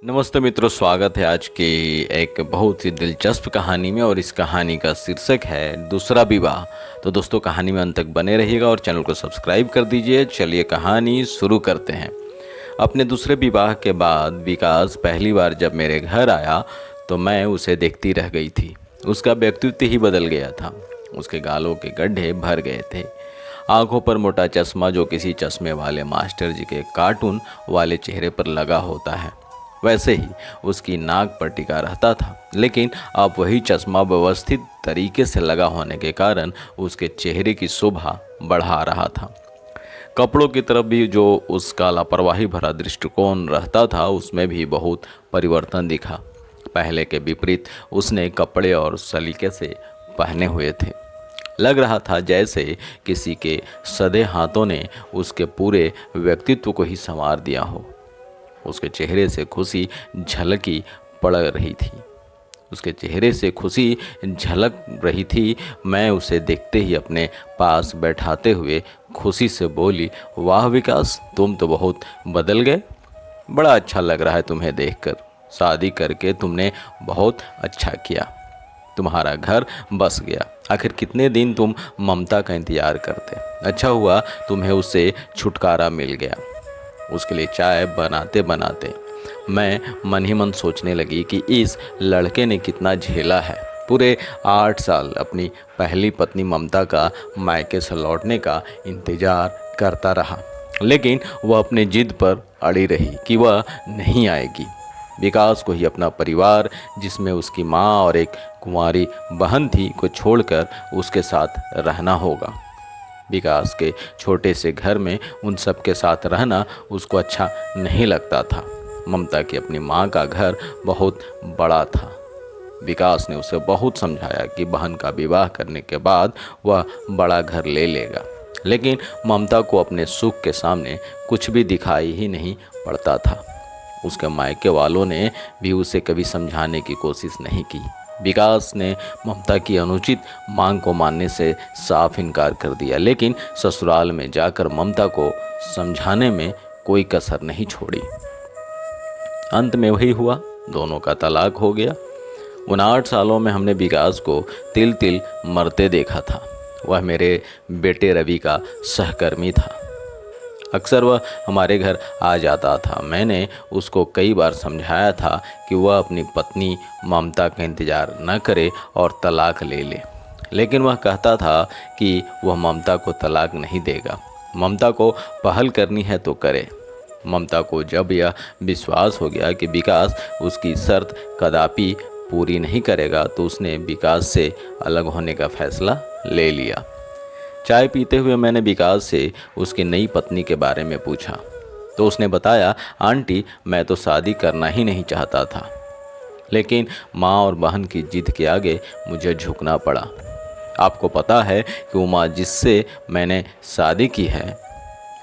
नमस्ते मित्रों, स्वागत है आज की एक बहुत ही दिलचस्प कहानी में। और इस कहानी का शीर्षक है दूसरा विवाह। तो दोस्तों, कहानी में अंत तक बने रहिएगा और चैनल को सब्सक्राइब कर दीजिए। चलिए कहानी शुरू करते हैं। अपने दूसरे विवाह के बाद विकास पहली बार जब मेरे घर आया तो मैं उसे देखती रह गई थी। उसका व्यक्तित्व ही बदल गया था। उसके गालों के गड्ढे भर गए थे, आंखों पर मोटा चश्मा जो किसी चश्मे वाले मास्टर जी के कार्टून वाले चेहरे पर लगा होता है, वैसे ही उसकी नाक पर टिका रहता था। लेकिन अब वही चश्मा व्यवस्थित तरीके से लगा होने के कारण उसके चेहरे की शोभा बढ़ा रहा था। कपड़ों की तरफ भी जो उसका लापरवाही भरा दृष्टिकोण रहता था, उसमें भी बहुत परिवर्तन दिखा। पहले के विपरीत उसने कपड़े और सलीके से पहने हुए थे। लग रहा था जैसे किसी के सधे हाथों ने उसके पूरे व्यक्तित्व को ही संवार दिया हो। उसके चेहरे से खुशी झलकी पड़ रही थी। उसके चेहरे से खुशी झलक रही थी। मैं उसे देखते ही अपने पास बैठाते हुए खुशी से बोली, वाह विकास, तुम तो बहुत बदल गए। बड़ा अच्छा लग रहा है तुम्हें देखकर। शादी करके तुमने बहुत अच्छा किया। तुम्हारा घर बस गया। आखिर कितने दिन तुम ममता का इंतजार करते। अच्छा हुआ तुम्हें उससे छुटकारा मिल गया। उसके लिए चाय बनाते बनाते मैं मन ही मन सोचने लगी कि इस लड़के ने कितना झेला है। पूरे 8 साल अपनी पहली पत्नी ममता का मायके से लौटने का इंतजार करता रहा, लेकिन वह अपने जिद पर अड़ी रही कि वह नहीं आएगी। विकास को ही अपना परिवार, जिसमें उसकी माँ और एक कुंवारी बहन थी, को छोड़कर उसके साथ रहना होगा। विकास के छोटे से घर में उन सब के साथ रहना उसको अच्छा नहीं लगता था। ममता की अपनी माँ का घर बहुत बड़ा था। विकास ने उसे बहुत समझाया कि बहन का विवाह करने के बाद वह बड़ा घर ले लेगा, लेकिन ममता को अपने सुख के सामने कुछ भी दिखाई ही नहीं पड़ता था। उसके मायके वालों ने भी उसे कभी समझाने की कोशिश नहीं की। विकास ने ममता की अनुचित मांग को मानने से साफ इनकार कर दिया, लेकिन ससुराल में जाकर ममता को समझाने में कोई कसर नहीं छोड़ी। अंत में वही हुआ, दोनों का तलाक हो गया। उन 8 सालों में हमने विकास को तिल तिल मरते देखा था। वह मेरे बेटे रवि का सहकर्मी था। अक्सर वह हमारे घर आ जाता था। मैंने उसको कई बार समझाया था कि वह अपनी पत्नी ममता का इंतज़ार न करे और तलाक ले ले, लेकिन वह कहता था कि वह ममता को तलाक नहीं देगा। ममता को पहल करनी है तो करे। ममता को जब यह विश्वास हो गया कि विकास उसकी शर्त कदापि पूरी नहीं करेगा, तो उसने विकास से अलग होने का फैसला ले लिया। चाय पीते हुए मैंने विकास से उसकी नई पत्नी के बारे में पूछा, तो उसने बताया, आंटी, मैं तो शादी करना ही नहीं चाहता था, लेकिन माँ और बहन की जिद के आगे मुझे झुकना पड़ा। आपको पता है कि उमा जिससे मैंने शादी की है,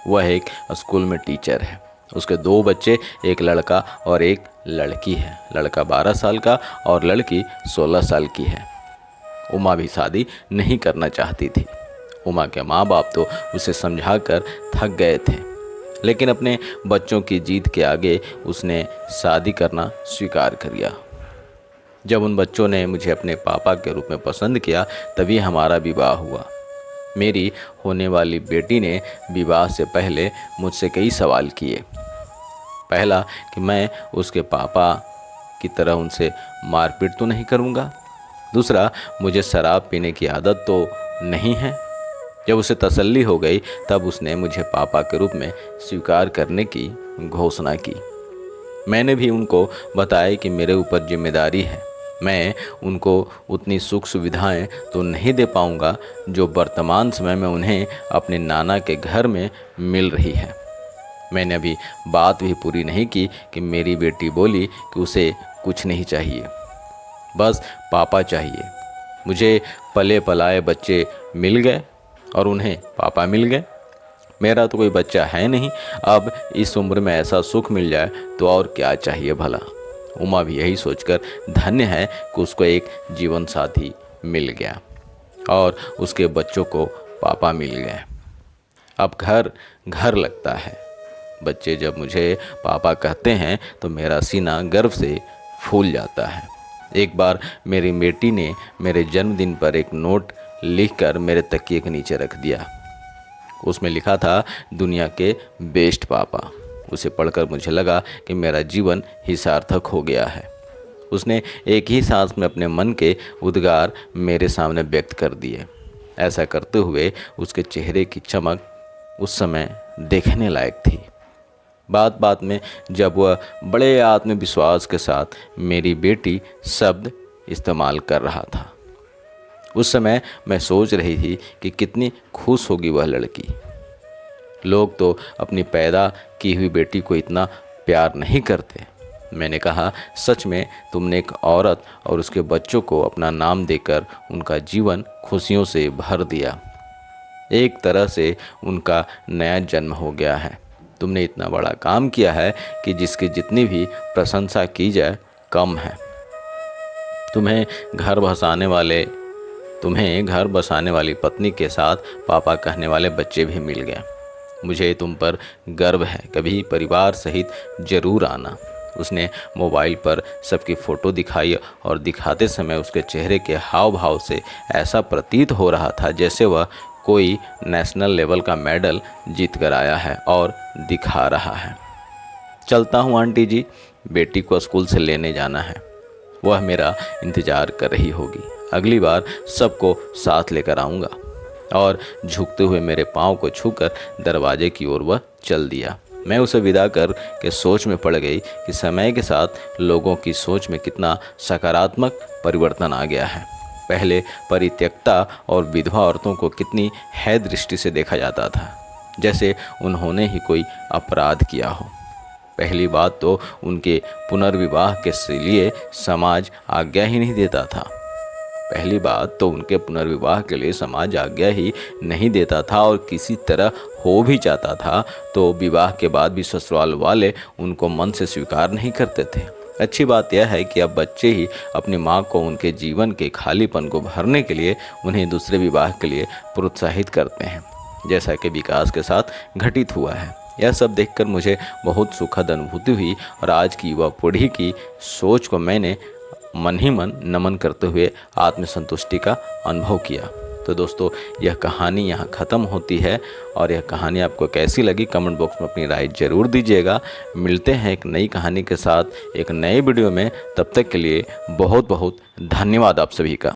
वह एक स्कूल में टीचर है। उसके 2 बच्चे, एक लड़का और एक लड़की है। लड़का 12 साल का और लड़की 16 साल की है। उमा भी शादी नहीं करना चाहती थी। उमा के माँ बाप तो उसे समझाकर थक गए थे, लेकिन अपने बच्चों की जिद के आगे उसने शादी करना स्वीकार कर लिया। जब उन बच्चों ने मुझे अपने पापा के रूप में पसंद किया, तभी हमारा विवाह हुआ। मेरी होने वाली बेटी ने विवाह से पहले मुझसे कई सवाल किए। पहला कि मैं उसके पापा की तरह उनसे मारपीट तो नहीं करूँगा। दूसरा, मुझे शराब पीने की आदत तो नहीं है। जब उसे तसल्ली हो गई, तब उसने मुझे पापा के रूप में स्वीकार करने की घोषणा की। मैंने भी उनको बताया कि मेरे ऊपर जिम्मेदारी है। मैं उनको उतनी सुख सुविधाएं तो नहीं दे पाऊंगा जो वर्तमान समय में उन्हें अपने नाना के घर में मिल रही है। मैंने अभी बात भी पूरी नहीं की कि मेरी बेटी बोली कि उसे कुछ नहीं चाहिए, बस पापा चाहिए। मुझे पले पलाए बच्चे मिल गए और उन्हें पापा मिल गए। मेरा तो कोई बच्चा है नहीं। अब इस उम्र में ऐसा सुख मिल जाए तो और क्या चाहिए भला। उमा भी यही सोचकर धन्य है कि उसको एक जीवन साथी मिल गया और उसके बच्चों को पापा मिल गए। अब घर घर लगता है। बच्चे जब मुझे पापा कहते हैं तो मेरा सीना गर्व से फूल जाता है। एक बार मेरी बेटी ने मेरे जन्मदिन पर एक नोट लिखकर मेरे तकिए के नीचे रख दिया। उसमें लिखा था, दुनिया के बेस्ट पापा। उसे पढ़कर मुझे लगा कि मेरा जीवन ही सार्थक हो गया है। उसने एक ही सांस में अपने मन के उद्गार मेरे सामने व्यक्त कर दिए। ऐसा करते हुए उसके चेहरे की चमक उस समय देखने लायक थी। बात बात में जब वह बड़े आत्मविश्वास के साथ मेरी बेटी शब्द इस्तेमाल कर रहा था, उस समय मैं सोच रही थी कि कितनी खुश होगी वह लड़की। लोग तो अपनी पैदा की हुई बेटी को इतना प्यार नहीं करते। मैंने कहा, सच में तुमने एक औरत और उसके बच्चों को अपना नाम देकर उनका जीवन खुशियों से भर दिया। एक तरह से उनका नया जन्म हो गया है। तुमने इतना बड़ा काम किया है कि जिसकी जितनी भी प्रशंसा की जाए कम है। तुम्हें घर बसाने वाली पत्नी के साथ पापा कहने वाले बच्चे भी मिल गए। मुझे तुम पर गर्व है, कभी परिवार सहित जरूर आना। उसने मोबाइल पर सबकी फ़ोटो दिखाई और दिखाते समय उसके चेहरे के हाव भाव से ऐसा प्रतीत हो रहा था जैसे वह कोई नेशनल लेवल का मेडल जीत कर आया है और दिखा रहा है। चलता हूँ आंटी जी, बेटी को स्कूल से लेने जाना है। वह मेरा इंतज़ार कर रही होगी। अगली बार सबको साथ लेकर आऊँगा। और झुकते हुए मेरे पाँव को छूकर दरवाजे की ओर वह चल दिया। मैं उसे विदा कर के सोच में पड़ गई कि समय के साथ लोगों की सोच में कितना सकारात्मक परिवर्तन आ गया है। पहले परित्यक्ता और विधवा औरतों को कितनी है दृष्टि से देखा जाता था, जैसे उन्होंने ही कोई अपराध किया हो। पहली बात तो उनके पुनर्विवाह के लिए समाज आज्ञा ही नहीं देता था। और किसी तरह हो भी जाता था तो विवाह के बाद भी ससुराल वाले उनको मन से स्वीकार नहीं करते थे। अच्छी बात यह है कि अब बच्चे ही अपनी माँ को उनके जीवन के खालीपन को भरने के लिए उन्हें दूसरे विवाह के लिए प्रोत्साहित करते हैं, जैसा कि विकास के साथ घटित हुआ है। यह सब देखकर मुझे बहुत सुखद अनुभूति हुई और आज की युवा पीढ़ी की सोच को मैंने मन ही मन नमन करते हुए आत्मसंतुष्टि का अनुभव किया। तो दोस्तों, यह कहानी यहाँ ख़त्म होती है और यह कहानी आपको कैसी लगी कमेंट बॉक्स में अपनी राय ज़रूर दीजिएगा। मिलते हैं एक नई कहानी के साथ एक नए वीडियो में। तब तक के लिए बहुत बहुत धन्यवाद आप सभी का।